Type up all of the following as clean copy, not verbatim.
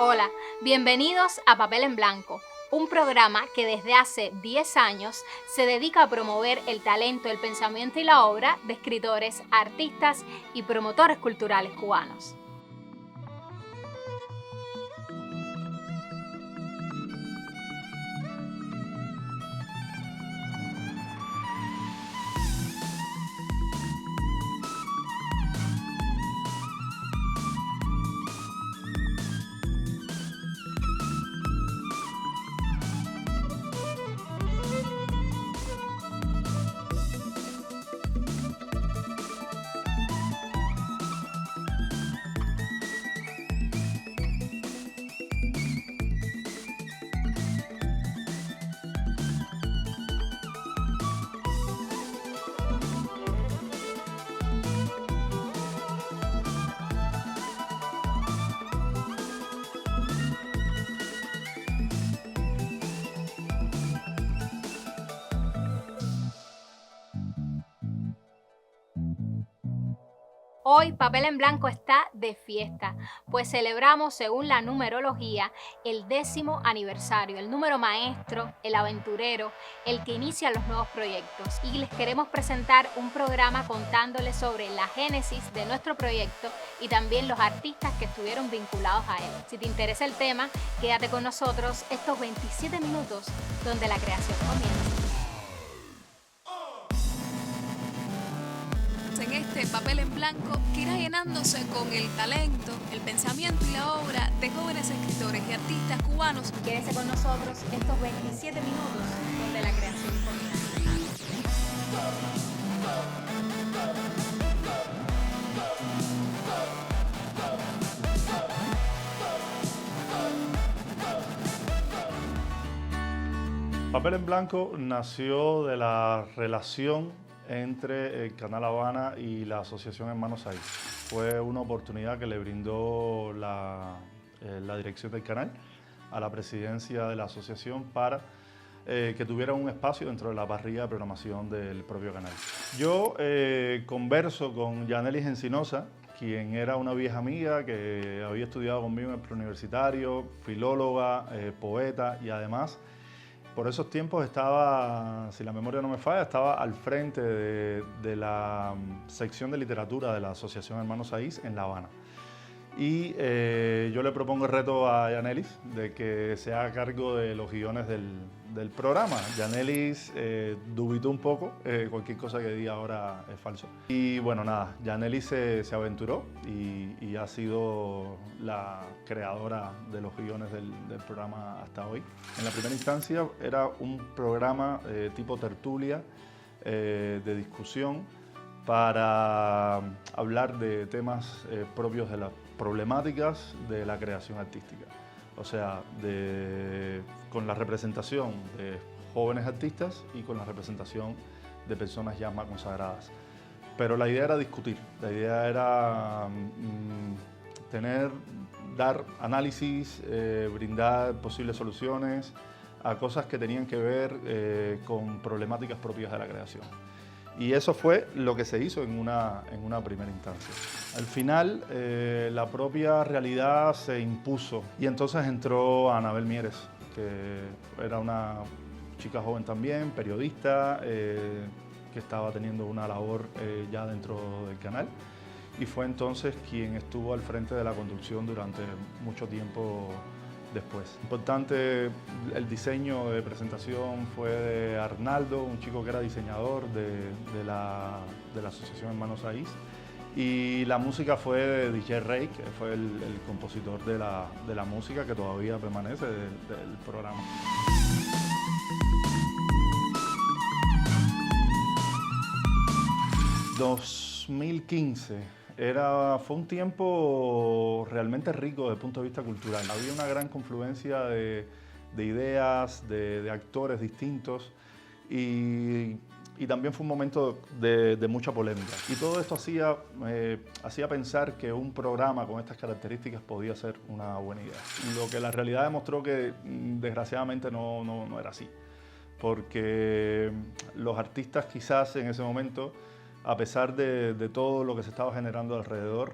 Hola, bienvenidos a Papel en Blanco, un programa que desde hace 10 años se dedica a promover el talento, el pensamiento y la obra de escritores, artistas y promotores culturales cubanos. Hoy Papel en Blanco está de fiesta, pues celebramos según la numerología el 10º aniversario, el número maestro, el aventurero, el que inicia los nuevos proyectos. Y les queremos presentar un programa contándoles sobre la génesis de nuestro proyecto y también los artistas que estuvieron vinculados a él. Si te interesa el tema, quédate con nosotros estos 27 minutos donde la creación comienza. En este papel en blanco que irá llenándose con el talento, el pensamiento y la obra de jóvenes escritores y artistas cubanos. Quédese con nosotros estos 27 minutos donde la creación comienza. Papel en Blanco nació de la relación entre el Canal Habana y la Asociación Hermanos Saiz. Fue una oportunidad que le brindó la dirección del canal a la presidencia de la asociación para que tuviera un espacio dentro de la parrilla de programación del propio canal. Yo converso con Yanelis Encinosa, quien era una vieja amiga que había estudiado conmigo en el preuniversitario, filóloga, poeta y además por esos tiempos estaba, si la memoria no me falla, estaba al frente de la sección de literatura de la Asociación Hermanos Saiz en La Habana. Y yo le propongo el reto a Yanelis de que se haga cargo de los guiones del programa. Yanelis dubitó un poco, cualquier cosa que diga ahora es falso. Y bueno, nada, Yanelis se aventuró y ha sido la creadora de los guiones del programa hasta hoy. En la primera instancia era un programa tipo tertulia de discusión para hablar de temas propios de las problemáticas de la creación artística. O sea, con la representación de jóvenes artistas y con la representación de personas ya más consagradas. Pero la idea era discutir, la idea era dar análisis, brindar posibles soluciones a cosas que tenían que ver con problemáticas propias de la creación. Y eso fue lo que se hizo en una primera instancia. Al final, la propia realidad se impuso y entonces entró Anabel Mieres, que era una chica joven también, periodista, que estaba teniendo una labor ya dentro del canal y fue entonces quien estuvo al frente de la conducción durante mucho tiempo después. Importante, el diseño de presentación fue de Arnaldo, un chico que era diseñador de la Asociación Hermanos Saiz, y la música fue de DJ Rey, que fue el compositor de la música que todavía permanece del programa. ...2015... fue un tiempo realmente rico desde el punto de vista cultural. Había una gran confluencia de ideas, de actores distintos y también fue un momento de mucha polémica. Y todo esto hacía pensar que un programa con estas características podía ser una buena idea. Lo que la realidad demostró que desgraciadamente no era así. Porque los artistas quizás en ese momento, a pesar de todo lo que se estaba generando alrededor,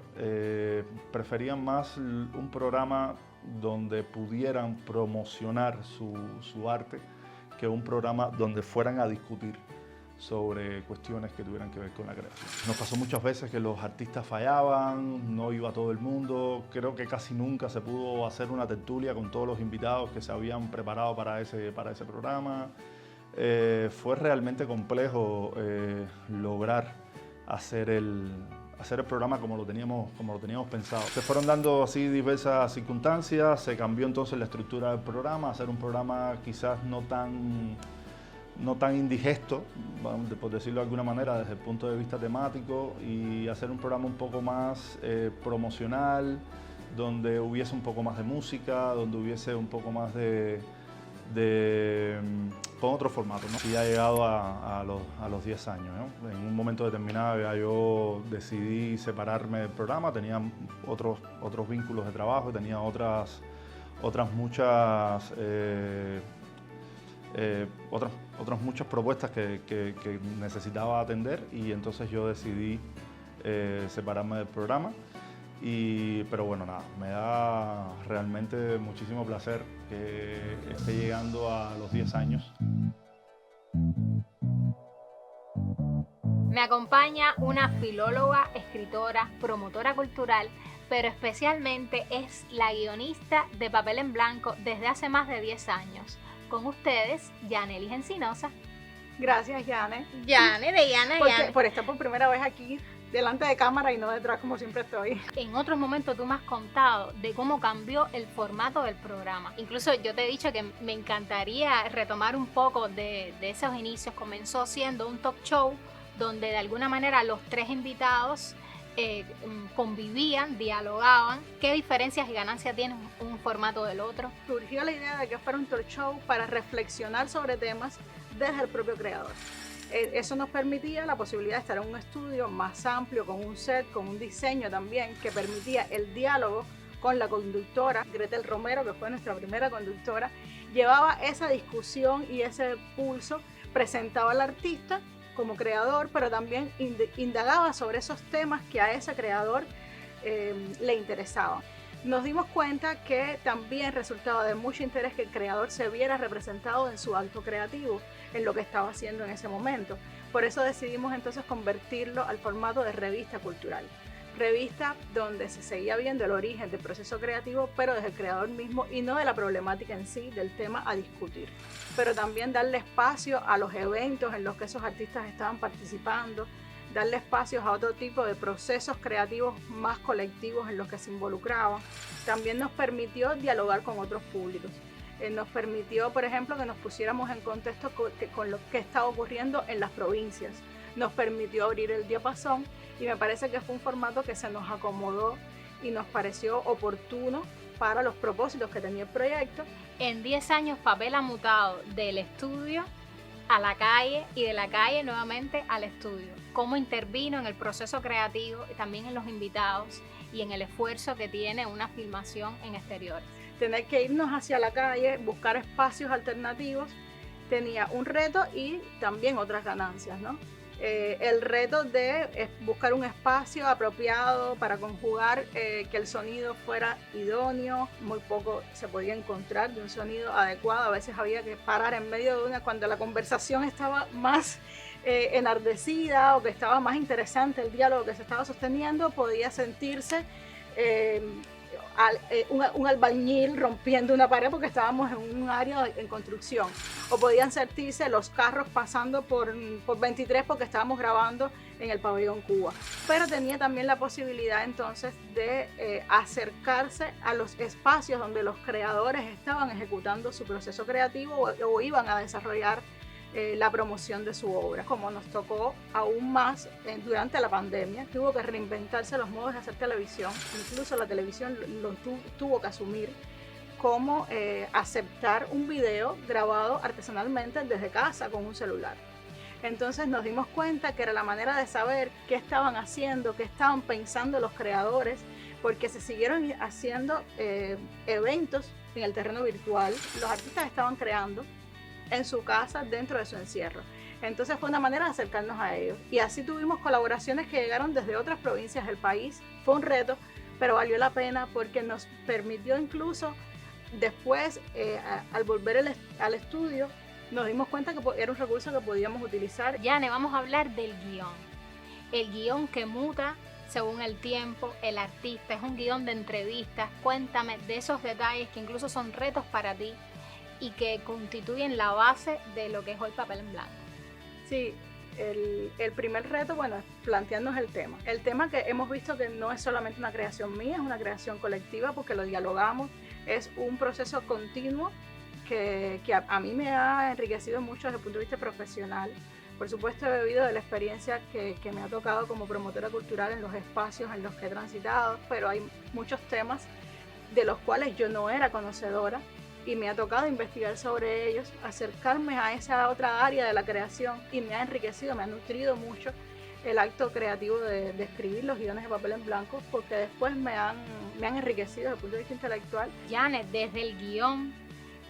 preferían más un programa donde pudieran promocionar su arte que un programa donde fueran a discutir sobre cuestiones que tuvieran que ver con la creación. Nos pasó muchas veces que los artistas fallaban, no iba todo el mundo. Creo que casi nunca se pudo hacer una tertulia con todos los invitados que se habían preparado para ese programa. Fue realmente complejo lograr hacer el programa como lo teníamos pensado. Se fueron dando así diversas circunstancias, se cambió entonces la estructura del programa, hacer un programa quizás no tan indigesto, por decirlo de alguna manera, desde el punto de vista temático, y hacer un programa un poco más promocional, donde hubiese un poco más de música, donde hubiese un poco más con otro formato, ¿no? Y ha llegado a los 10 años, ¿no? En un momento determinado ya yo decidí separarme del programa, tenía otros vínculos de trabajo, tenía otras muchas propuestas que necesitaba atender, y entonces yo decidí separarme del programa. Pero bueno, nada, me da realmente muchísimo placer que esté llegando a los 10 años. Me acompaña una filóloga, escritora, promotora cultural, pero especialmente es la guionista de Papel en Blanco desde hace más de 10 años. Con ustedes, Yanelis Encinosa. Gracias, Yane. Yane, de Yana, Yane. Por estar por primera vez aquí delante de cámara y no detrás como siempre estoy. En otros momentos tú me has contado de cómo cambió el formato del programa. Incluso yo te he dicho que me encantaría retomar un poco de esos inicios. Comenzó siendo un talk show donde de alguna manera los tres invitados convivían, dialogaban. ¿Qué diferencias y ganancias tiene un formato del otro? Surgió la idea de que fuera un talk show para reflexionar sobre temas desde el propio creador. Eso nos permitía la posibilidad de estar en un estudio más amplio, con un set, con un diseño también que permitía el diálogo con la conductora, Gretel Romero, que fue nuestra primera conductora. Llevaba esa discusión y ese pulso, presentaba al artista como creador, pero también indagaba sobre esos temas que a ese creador le interesaban. Nos dimos cuenta que también resultaba de mucho interés que el creador se viera representado en su acto creativo, en lo que estaba haciendo en ese momento. Por eso decidimos entonces convertirlo al formato de revista cultural. Revista donde se seguía viendo el origen del proceso creativo, pero desde el creador mismo y no de la problemática en sí, del tema a discutir. Pero también darle espacio a los eventos en los que esos artistas estaban participando, darle espacios a otro tipo de procesos creativos más colectivos en los que se involucraban. También nos permitió dialogar con otros públicos. Nos permitió, por ejemplo, que nos pusiéramos en contexto con lo que estaba ocurriendo en las provincias. Nos permitió abrir el diapasón y me parece que fue un formato que se nos acomodó y nos pareció oportuno para los propósitos que tenía el proyecto. En 10 años Papel ha mutado del estudio a la calle y de la calle nuevamente al estudio. Cómo intervino en el proceso creativo y también en los invitados y en el esfuerzo que tiene una filmación en exteriores. Tener que irnos hacia la calle, buscar espacios alternativos, tenía un reto y también otras ganancias, ¿no? El reto de buscar un espacio apropiado para conjugar, que el sonido fuera idóneo. Muy poco se podía encontrar de un sonido adecuado. A veces había que parar en medio de cuando la conversación estaba más enardecida o que estaba más interesante el diálogo que se estaba sosteniendo, podía sentirse un albañil rompiendo una pared porque estábamos en un área en construcción, o podían sentirse los carros pasando por 23 porque estábamos grabando en el pabellón Cuba. Pero tenía también la posibilidad entonces de acercarse a los espacios donde los creadores estaban ejecutando su proceso creativo o iban a desarrollar la promoción de su obra. Como nos tocó aún más durante la pandemia, tuvo que reinventarse los modos de hacer televisión. Incluso la televisión lo tuvo que asumir como aceptar un video grabado artesanalmente desde casa con un celular. Entonces nos dimos cuenta que era la manera de saber qué estaban haciendo, qué estaban pensando los creadores, porque se siguieron haciendo eventos en el terreno virtual. Los artistas estaban creando en su casa dentro de su encierro. Entonces fue una manera de acercarnos a ellos. Y así tuvimos colaboraciones que llegaron desde otras provincias del país. Fue un reto pero valió la pena porque nos permitió incluso después, al volver al estudio, nos dimos cuenta que era un recurso que podíamos utilizar. Yane, vamos a hablar del guión. El guión que muta según el tiempo, el artista, es un guión de entrevistas. Cuéntame de esos detalles que incluso son retos para ti y que constituyen la base de lo que es hoy Papel en Blanco. Sí, el primer reto, bueno, es plantearnos el tema. El tema que hemos visto que no es solamente una creación mía, es una creación colectiva porque lo dialogamos, es un proceso continuo que a mí me ha enriquecido mucho desde el punto de vista profesional. Por supuesto, he bebido de la experiencia que me ha tocado como promotora cultural en los espacios en los que he transitado, pero hay muchos temas de los cuales yo no era conocedora y me ha tocado investigar sobre ellos, acercarme a esa otra área de la creación y me ha enriquecido, me ha nutrido mucho el acto creativo de escribir los guiones de Papel en Blanco, porque después me han enriquecido desde el punto de vista intelectual. Yane, desde el guión,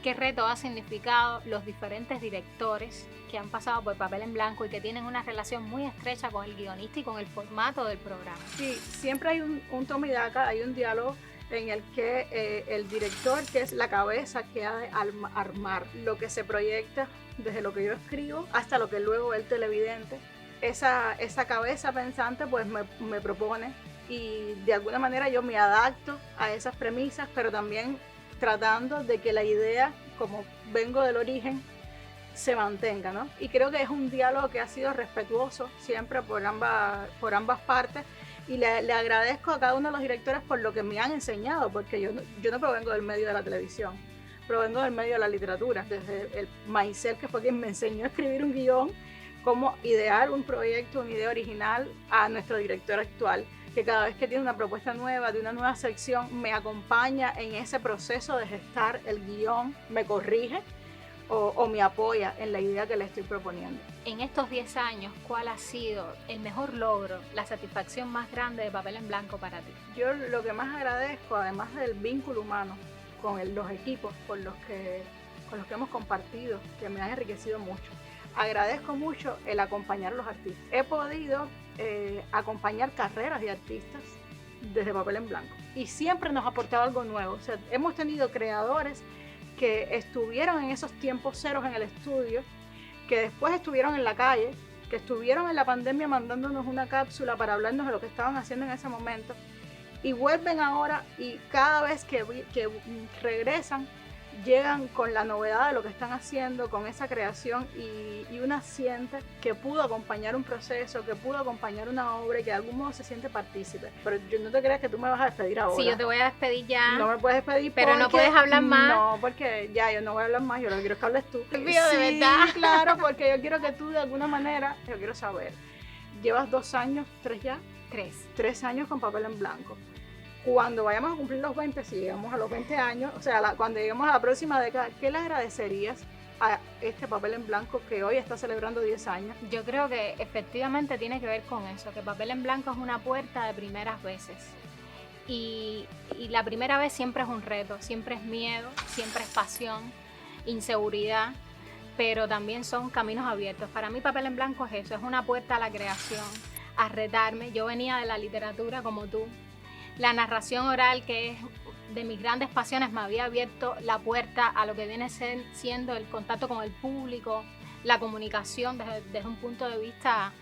¿qué reto ha significado los diferentes directores que han pasado por Papel en Blanco y que tienen una relación muy estrecha con el guionista y con el formato del programa? Sí, siempre hay un toma y daca, hay un diálogo en el que el director, que es la cabeza que ha de armar lo que se proyecta desde lo que yo escribo hasta lo que luego ve el televidente, esa cabeza pensante pues me propone y de alguna manera yo me adapto a esas premisas, pero también tratando de que la idea, como vengo del origen, se mantenga, ¿no? Y creo que es un diálogo que ha sido respetuoso siempre por ambas partes y le agradezco a cada uno de los directores por lo que me han enseñado, porque yo no provengo del medio de la televisión, provengo del medio de la literatura, desde el Maicel, que fue quien me enseñó a escribir un guión, cómo idear un proyecto, una idea original, a nuestro director actual, que cada vez que tiene una propuesta nueva, de una nueva sección, me acompaña en ese proceso de gestar el guión, me corrige o me apoya en la idea que le estoy proponiendo. En estos 10 años, ¿cuál ha sido el mejor logro, la satisfacción más grande de Papel en Blanco para ti? Yo lo que más agradezco, además del vínculo humano con los equipos con los que hemos compartido, que me han enriquecido mucho, agradezco mucho el acompañar a los artistas. He podido acompañar carreras de artistas desde Papel en Blanco y siempre nos ha aportado algo nuevo. O sea, hemos tenido creadores que estuvieron en esos tiempos ceros en el estudio, que después estuvieron en la calle, que estuvieron en la pandemia mandándonos una cápsula para hablarnos de lo que estaban haciendo en ese momento y vuelven ahora y cada vez que regresan llegan con la novedad de lo que están haciendo, con esa creación y una siente que pudo acompañar un proceso, que pudo acompañar una obra y que de algún modo se siente partícipe. Pero yo no te creas que tú me vas a despedir ahora. Sí, yo te voy a despedir ya. No me puedes despedir pero no puedes hablar más. No, porque ya yo no voy a hablar más, yo lo que quiero es que hables tú. Te pido de verdad. Claro, porque yo quiero que tú de alguna manera, yo quiero saber, llevas 2 años, 3 ya, 3 años con Papel en Blanco. Cuando vayamos a cumplir los 20, si llegamos a los 20 años, o sea, cuando lleguemos a la próxima década, ¿qué le agradecerías a este Papel en Blanco que hoy está celebrando 10 años? Yo creo que efectivamente tiene que ver con eso, que Papel en Blanco es una puerta de primeras veces. Y la primera vez siempre es un reto, siempre es miedo, siempre es pasión, inseguridad, pero también son caminos abiertos. Para mí Papel en Blanco es eso, es una puerta a la creación, a retarme. Yo venía de la literatura como tú. La narración oral, que es de mis grandes pasiones, me había abierto la puerta a lo que viene siendo el contacto con el público, la comunicación desde un punto de vista,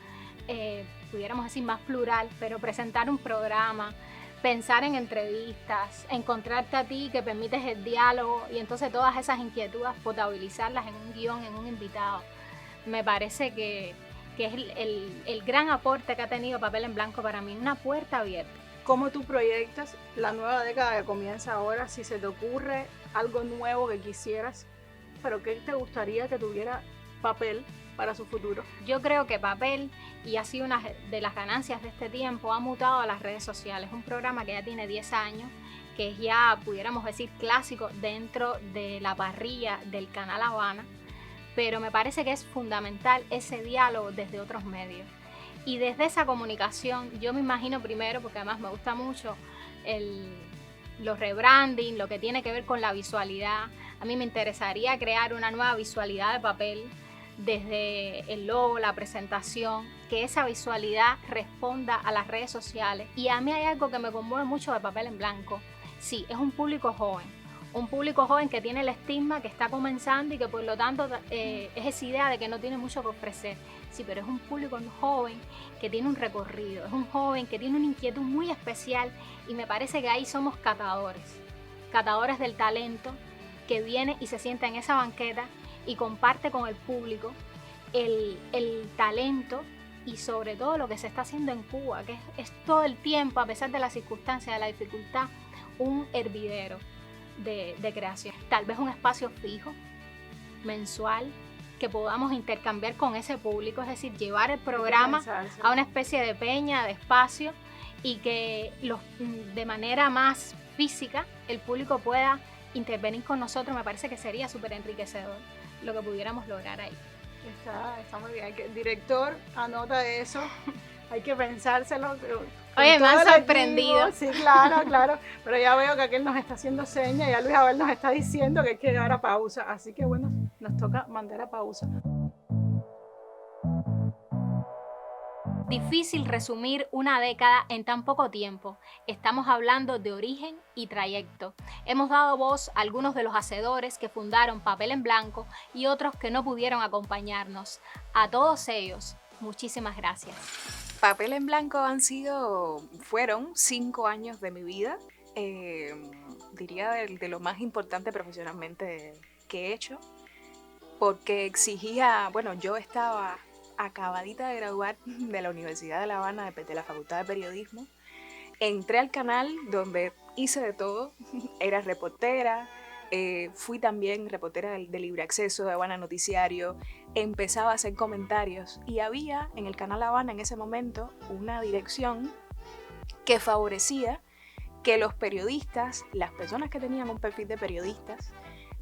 pudiéramos decir, más plural, pero presentar un programa, pensar en entrevistas, encontrarte a ti que permites el diálogo y entonces todas esas inquietudes potabilizarlas en un guión, en un invitado. Me parece que es el gran aporte que ha tenido Papel en Blanco para mí, una puerta abierta. ¿Cómo tú proyectas la nueva década que comienza ahora? Si se te ocurre algo nuevo que quisieras, pero ¿qué te gustaría que tuviera Papel para su futuro? Yo creo que Papel, y ha sido una de las ganancias de este tiempo, ha mutado a las redes sociales. Un programa que ya tiene 10 años, que es ya, pudiéramos decir, clásico dentro de la parrilla del Canal Habana, pero me parece que es fundamental ese diálogo desde otros medios. Y desde esa comunicación, yo me imagino primero, porque además me gusta mucho los rebranding, lo que tiene que ver con la visualidad. A mí me interesaría crear una nueva visualidad de Papel, desde el logo, la presentación, que esa visualidad responda a las redes sociales. Y a mí hay algo que me conmueve mucho de Papel en Blanco. Sí, es un público joven que tiene el estigma, que está comenzando y que por lo tanto es esa idea de que no tiene mucho que ofrecer. Sí, pero es un público joven que tiene un recorrido, es un joven que tiene una inquietud muy especial, y me parece que ahí somos catadores del talento, que viene y se sienta en esa banqueta y comparte con el público el talento y sobre todo lo que se está haciendo en Cuba, que es todo el tiempo, a pesar de las circunstancias, de la dificultad, un hervidero de creación. Tal vez un espacio fijo, mensual, que podamos intercambiar con ese público, es decir, llevar el programa a una especie de peña, de espacio, y que de manera más física el público pueda intervenir con nosotros. Me parece que sería súper enriquecedor lo que pudiéramos lograr ahí. Está muy bien. El director, anota eso. Hay que pensárselo. Oye, me han sorprendido. Sí, claro. Pero ya veo que aquel nos está haciendo señas, ya Luis Abel nos está diciendo que hay que dar a pausa. Así que bueno, nos toca mandar a pausa. Difícil resumir una década en tan poco tiempo. Estamos hablando de origen y trayecto. Hemos dado voz a algunos de los hacedores que fundaron Papel en Blanco y otros que no pudieron acompañarnos. A todos ellos, muchísimas gracias. Papel en Blanco fueron 5 años de mi vida, diría de lo más importante profesionalmente que he hecho, porque exigía, yo estaba acabadita de graduar de la Universidad de La Habana, de la Facultad de Periodismo. Entré al canal donde hice de todo, era reportera, fui también reportera de Libre Acceso, de Habana Noticiario, empezaba a hacer comentarios y había en el canal Habana en ese momento una dirección que favorecía que los periodistas, las personas que tenían un perfil de periodistas,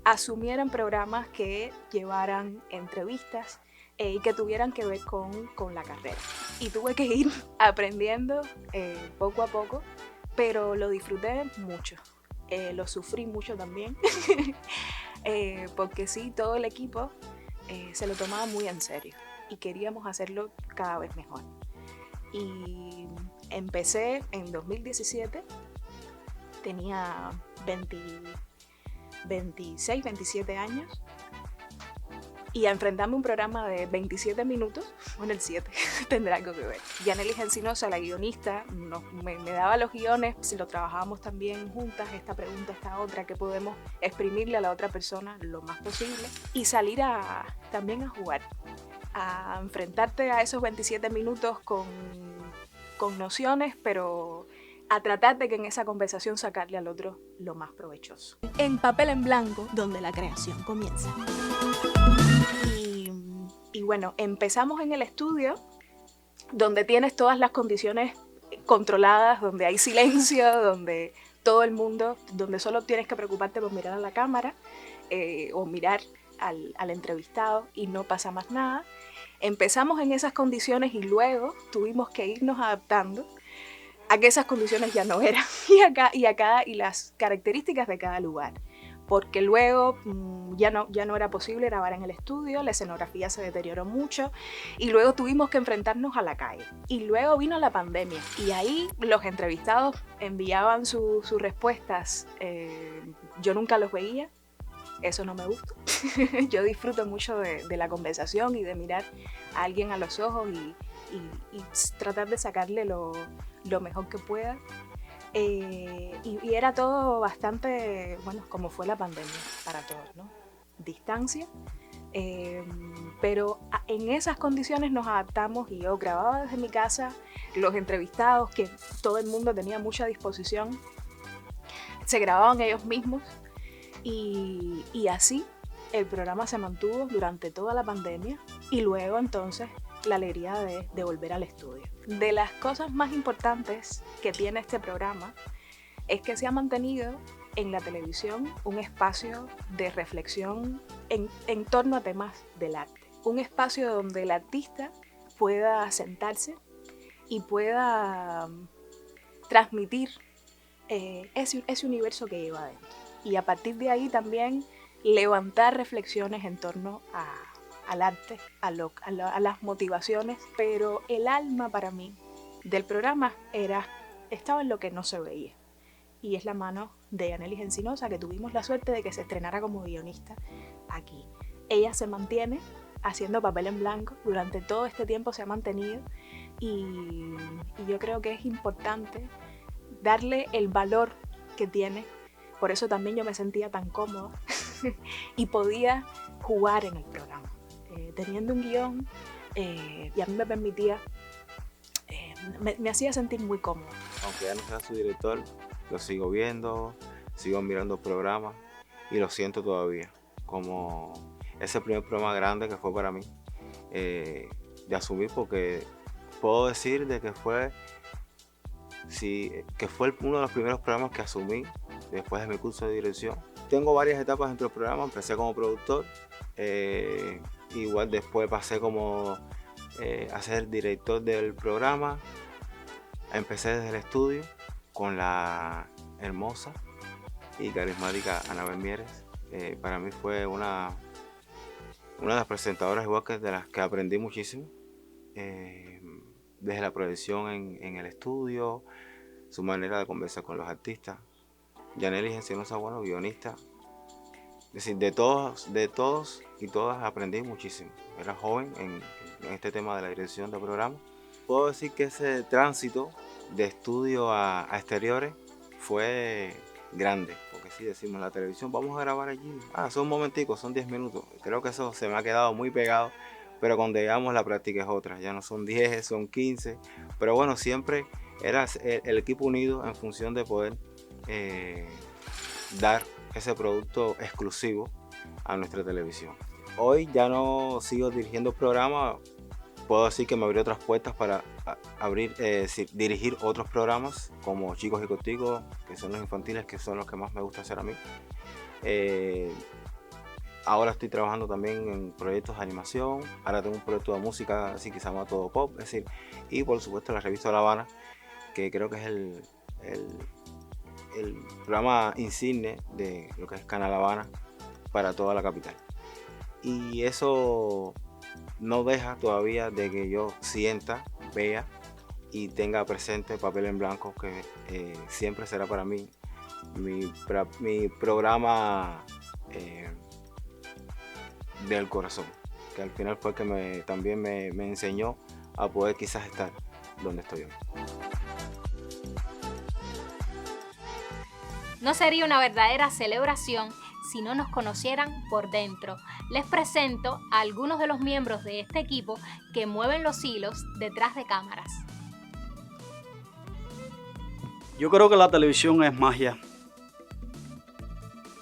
asumieran programas que llevaran entrevistas y que tuvieran que ver con la carrera. Y tuve que ir aprendiendo poco a poco, pero lo disfruté mucho. Lo sufrí mucho también, porque sí, todo el equipo se lo tomaba muy en serio y queríamos hacerlo cada vez mejor. Y empecé en 2017, tenía 26, 27 años, y a enfrentarme a un programa de 27 minutos, el 7 tendrá algo que ver. Yanely Encinosa, la guionista, me daba los guiones, si lo trabajábamos también juntas, esta pregunta, esta otra, que podemos exprimirle a la otra persona lo más posible y salir también a jugar, a enfrentarte a esos 27 minutos con nociones, pero a tratar de que en esa conversación sacarle al otro lo más provechoso. En Papel en Blanco, donde la creación comienza. Y bueno, empezamos en el estudio, donde tienes todas las condiciones controladas, donde hay silencio, donde todo el mundo, donde solo tienes que preocuparte por mirar a la cámara o mirar al entrevistado y no pasa más nada. Empezamos en esas condiciones y luego tuvimos que irnos adaptando a que esas condiciones ya no eran y las características de cada lugar. Porque luego ya no era posible grabar en el estudio, la escenografía se deterioró mucho y luego tuvimos que enfrentarnos a la calle. Y luego vino la pandemia y ahí los entrevistados enviaban sus respuestas. Yo nunca los veía, eso no me gusta. Yo disfruto mucho de la conversación y de mirar a alguien a los ojos y tratar de sacarle lo mejor que pueda. Y era todo bastante, como fue la pandemia para todos, ¿no? Distancia, pero en esas condiciones nos adaptamos y yo grababa desde mi casa, los entrevistados, que todo el mundo tenía mucha disposición, se grababan ellos mismos y así el programa se mantuvo durante toda la pandemia y luego entonces la alegría de volver al estudio. De las cosas más importantes que tiene este programa es que se ha mantenido en la televisión un espacio de reflexión en torno a temas del arte. Un espacio donde el artista pueda sentarse y pueda transmitir ese universo que lleva adentro. Y a partir de ahí también levantar reflexiones en torno al arte, a las motivaciones, pero el alma para mí del programa estaba en lo que no se veía. Y es la mano de Yanelis Encinosa, que tuvimos la suerte de que se estrenara como guionista aquí. Ella se mantiene haciendo Papel en Blanco, durante todo este tiempo se ha mantenido y yo creo que es importante darle el valor que tiene. Por eso también yo me sentía tan cómoda y podía jugar en el programa, teniendo un guión, y a mí me permitía, me hacía sentir muy cómoda. Aunque ya no sea su director, lo sigo viendo, sigo mirando programas y lo siento todavía, como ese primer programa grande que fue para mí, de asumir, porque puedo decir de que fue uno de los primeros programas que asumí después de mi curso de dirección. Tengo varias etapas dentro del programa. Empecé como productor, igual después pasé como a ser director del programa. Empecé desde el estudio con la hermosa y carismática Anabel Mieres. Para mí fue una de las presentadoras igual que de las que aprendí muchísimo. Desde la proyección en el estudio, su manera de conversar con los artistas. Yanelis Encinosa, bueno, guionista. Es decir, de todos y todas aprendí muchísimo. Era joven en este tema de la dirección de programa. Puedo decir que ese tránsito de estudio a exteriores fue grande, porque si decimos en la televisión, vamos a grabar allí, son un momentico, son 10 minutos. Creo que eso se me ha quedado muy pegado. Pero cuando llegamos la práctica es otra, ya no son 10, son 15, pero bueno, siempre era el equipo unido en función de poder dar ese producto exclusivo a nuestra televisión. Hoy ya no sigo dirigiendo programas, puedo decir que me abrió otras puertas para dirigir otros programas como Chicos y Contigo, que son los infantiles, que son los que más me gusta hacer a mí. Ahora estoy trabajando también en proyectos de animación, ahora tengo un proyecto de música así que se llama Todo Pop, es decir, y por supuesto la revista La Habana, que creo que es el programa insigne de lo que es Canal Habana para toda la capital. Y eso no deja todavía de que yo sienta, vea y tenga presente Papel en Blanco, que siempre será para mí mi programa del corazón, que al final fue el que también me enseñó a poder quizás estar donde estoy hoy. No sería una verdadera celebración si no nos conocieran por dentro. Les presento a algunos de los miembros de este equipo que mueven los hilos detrás de cámaras. Yo creo que la televisión es magia.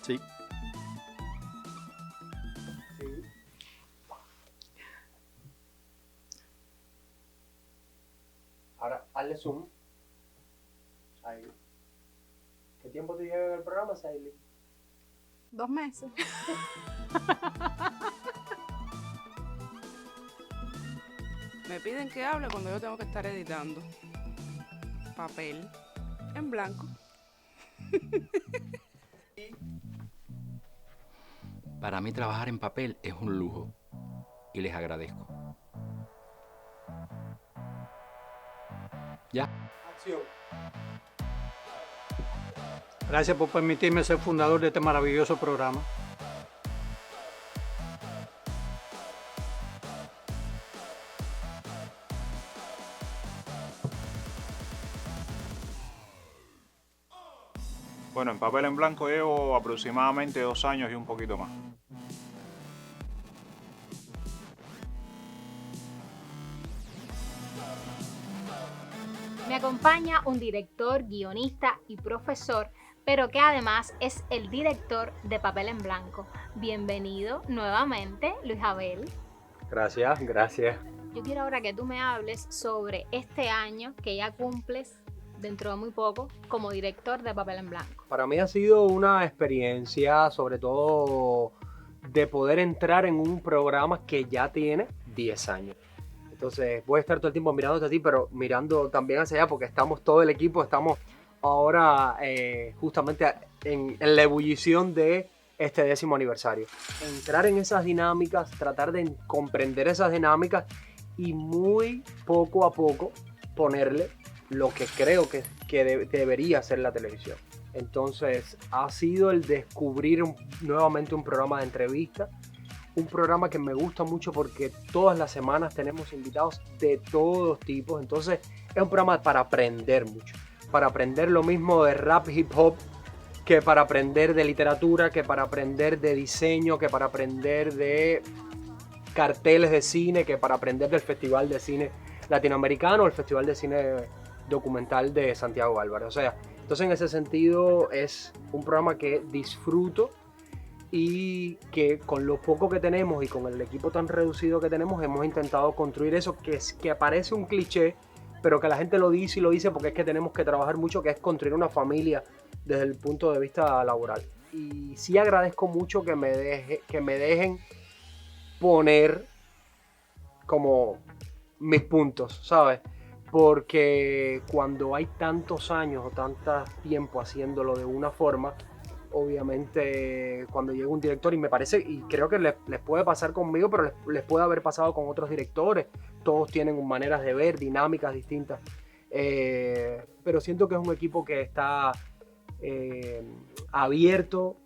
Sí. Ahora, hazle zoom. Ahí. ¿Qué tiempo te lleva en el programa, Saily? 2 meses. Me piden que hable cuando yo tengo que estar editando. Papel en blanco. Para mí trabajar en papel es un lujo y les agradezco. Ya. Acción. Gracias por permitirme ser fundador de este maravilloso programa. Bueno, en Papel en Blanco llevo aproximadamente 2 años y un poquito más. Me acompaña un director, guionista y profesor, pero que además es el director de Papel en Blanco. Bienvenido nuevamente, Luis Abel. Gracias. Yo quiero ahora que tú me hables sobre este año que ya cumples dentro de muy poco como director de Papel en Blanco. Para mí ha sido una experiencia, sobre todo, de poder entrar en un programa que ya tiene 10 años. Entonces voy a estar todo el tiempo mirándote a ti, pero mirando también hacia allá, porque todo el equipo estamos ahora justamente en la ebullición de este 10º aniversario. Entrar en esas dinámicas, tratar de comprender esas dinámicas y muy poco a poco ponerle lo que creo que debería ser la televisión. Entonces ha sido el descubrir nuevamente un programa de entrevista, un programa que me gusta mucho porque todas las semanas tenemos invitados de todos tipos, entonces es un programa para aprender mucho, para aprender lo mismo de rap, hip hop, que para aprender de literatura, que para aprender de diseño, que para aprender de carteles de cine, que para aprender del Festival de Cine Latinoamericano o el Festival de Cine Documental de Santiago Álvarez. O sea, entonces en ese sentido es un programa que disfruto y que con lo poco que tenemos y con el equipo tan reducido que tenemos hemos intentado construir eso que parece un cliché, pero que la gente lo dice y lo dice porque es que tenemos que trabajar mucho, que es construir una familia desde el punto de vista laboral. Y sí agradezco mucho que me dejen poner como mis puntos, ¿sabes? Porque cuando hay tantos años o tanto tiempo haciéndolo de una forma, obviamente cuando llega un director, y me parece, y creo que les puede pasar conmigo, pero les puede haber pasado con otros directores, todos tienen maneras de ver, dinámicas distintas, pero siento que es un equipo que está abierto,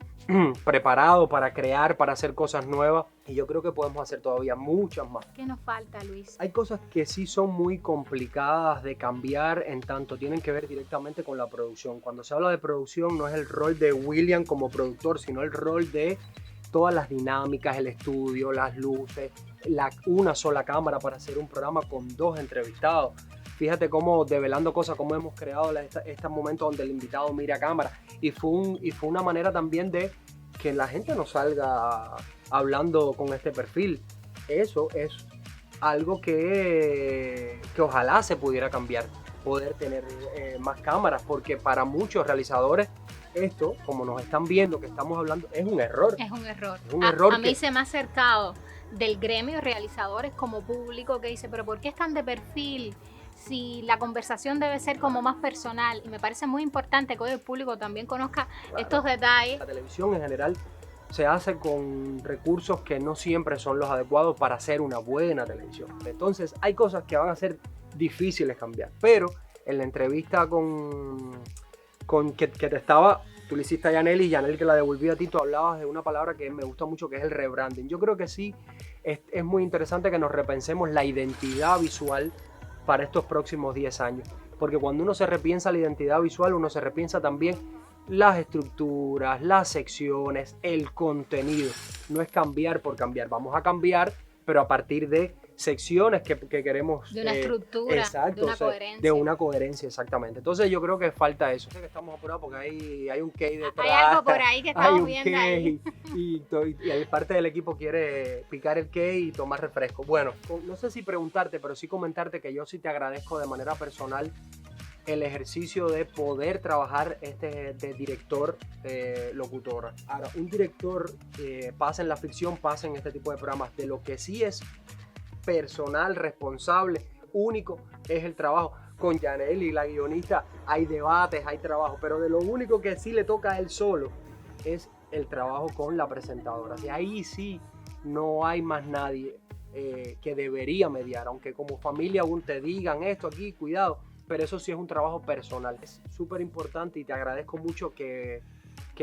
preparado para crear, para hacer cosas nuevas, y yo creo que podemos hacer todavía muchas más. ¿Qué nos falta, Luis? Hay cosas que sí son muy complicadas de cambiar, en tanto tienen que ver directamente con la producción. Cuando se habla de producción no es el rol de William como productor, sino el rol de todas las dinámicas, el estudio, las luces, una sola cámara para hacer un programa con 2 entrevistados. Fíjate cómo develando cosas, cómo hemos creado este momento donde el invitado mira a cámara. Y fue una manera también de que la gente no salga hablando con este perfil. Eso es algo que ojalá se pudiera cambiar, poder tener más cámaras, porque para muchos realizadores esto, como nos están viendo que estamos hablando, es un error. Es un error. Es un error a mí se me ha acercado del gremio de realizadores como público que dice, pero ¿por qué están de perfil? Si la conversación debe ser como más personal, y me parece muy importante que hoy el público también conozca estos detalles. La televisión en general se hace con recursos que no siempre son los adecuados para hacer una buena televisión. Entonces hay cosas que van a ser difíciles cambiar, pero en la entrevista que te estaba, tú le hiciste a Yaneli, y Yaneli que la devolví a ti, tú hablabas de una palabra que me gusta mucho, que es el rebranding. Yo creo que sí, es muy interesante que nos repensemos la identidad visual para estos próximos 10 años. Porque cuando uno se repiensa la identidad visual, uno se repiensa también las estructuras, las secciones, el contenido. No es cambiar por cambiar. Vamos a cambiar, pero a partir de secciones que queremos. De una estructura, exacto, de una coherencia. De una coherencia, exactamente. Entonces yo creo que falta eso. Sé que estamos apurados porque hay un key detrás. Hay algo por ahí que estamos viendo ahí. Y parte del equipo quiere picar el key y tomar refresco. Bueno, no sé si preguntarte, pero sí comentarte que yo sí te agradezco de manera personal el ejercicio de poder trabajar de director, locutora. Ahora, un director pasa en la ficción, pasa en este tipo de programas. De lo que sí es personal, responsable, único, es el trabajo. Con Yaneli, la guionista, hay debates, hay trabajo, pero de lo único que sí le toca a él solo es el trabajo con la presentadora. Y ahí sí no hay más nadie que debería mediar, aunque como familia aún te digan esto aquí, cuidado, pero eso sí es un trabajo personal. Es súper importante y te agradezco mucho que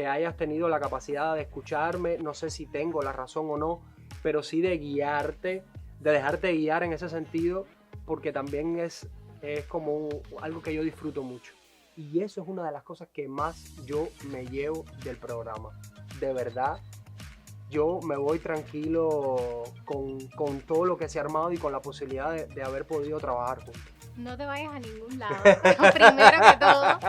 hayas tenido la capacidad de escucharme. No sé si tengo la razón o no, pero sí de guiarte, de dejarte guiar en ese sentido, porque también es como algo que yo disfruto mucho. Y eso es una de las cosas que más yo me llevo del programa. De verdad, yo me voy tranquilo con todo lo que se ha armado y con la posibilidad de haber podido trabajar juntos. No te vayas a ningún lado. Primero que todo.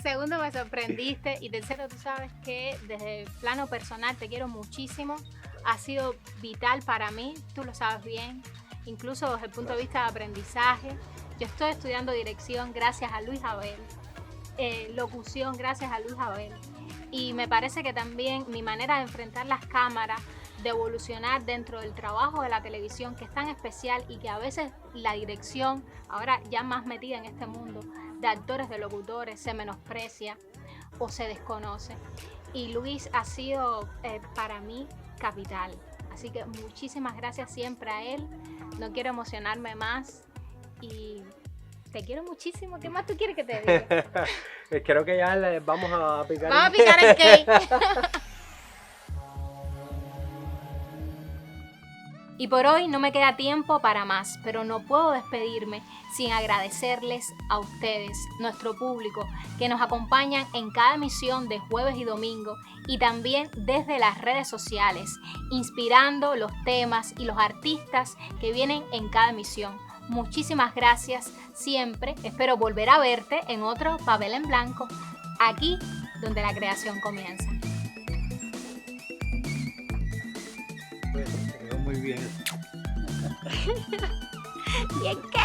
Segundo, me sorprendiste. Y tercero, tú sabes que desde el plano personal te quiero muchísimo. Ha sido vital para mí, tú lo sabes bien, incluso desde el punto de vista de aprendizaje. Yo estoy estudiando dirección gracias a Luis Abel, locución gracias a Luis Abel. Y me parece que también mi manera de enfrentar las cámaras, de evolucionar dentro del trabajo de la televisión, que es tan especial y que a veces la dirección, ahora ya más metida en este mundo de actores, de locutores, se menosprecia. o se desconoce. Y Luis ha sido para mí capital. Así que muchísimas gracias siempre a él. No quiero emocionarme más y te quiero muchísimo. ¿Qué más tú quieres que te diga? Creo que ya le vamos a picar. Vamos a picar el cake. Y por hoy no me queda tiempo para más, pero no puedo despedirme sin agradecerles a ustedes, nuestro público, que nos acompañan en cada emisión de jueves y domingo y también desde las redes sociales, inspirando los temas y los artistas que vienen en cada emisión. Muchísimas gracias siempre. Espero volver a verte en otro Papel en Blanco, aquí donde la creación comienza. Muy bien. Bien, ¿qué?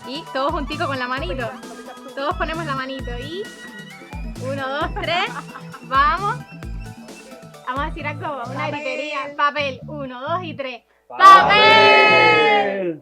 Y todos junticos con la manito. Todos ponemos la manito y 1, 2, 3. Vamos. Vamos a decir algo, una gritería. Papel. 1, 2 y 3. ¡Papel!